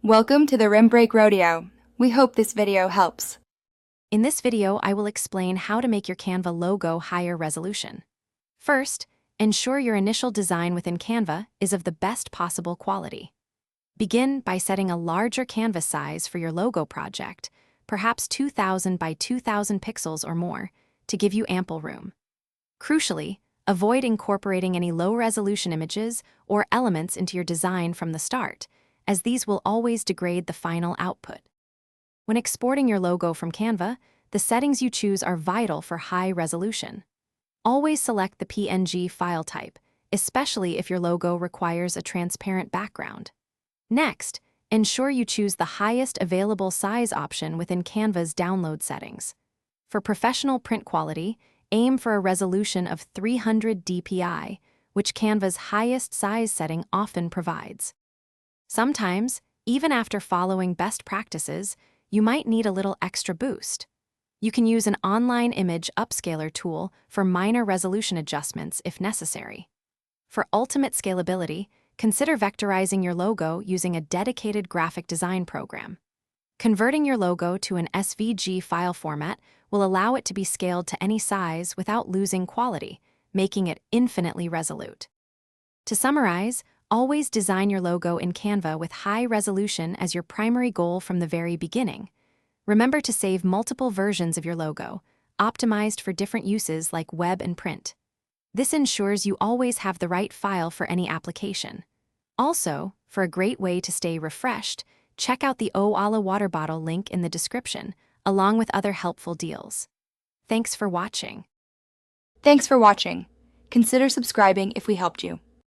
Welcome to the Rim Break Rodeo. We hope this video helps. In this video, I will explain how to make your Canva logo higher resolution. First, ensure your initial design within Canva is of the best possible quality. Begin by setting a larger canvas size for your logo project, perhaps 2000 by 2000 pixels or more, to give you ample room. Crucially, avoid incorporating any low-resolution images or elements into your design from the start, as these will always degrade the final output. When exporting your logo from Canva, the settings you choose are vital for high resolution. Always select the PNG file type, especially if your logo requires a transparent background. Next, ensure you choose the highest available size option within Canva's download settings. For professional print quality, aim for a resolution of 300 dpi, which Canva's highest size setting often provides. Sometimes, even after following best practices, you might need a little extra boost. You can use an online image upscaler tool for minor resolution adjustments if necessary. For ultimate scalability, consider vectorizing your logo using a dedicated graphic design program. Converting your logo to an SVG file format will allow it to be scaled to any size without losing quality, making it infinitely resolute. To summarize, always design your logo in Canva with high resolution as your primary goal from the very beginning. Remember to save multiple versions of your logo, optimized for different uses like web and print. This ensures you always have the right file for any application. Also, for a great way to stay refreshed, check out the Oala water bottle link in the description, along with other helpful deals. Thanks for watching. Thanks for watching. Consider subscribing if we helped you.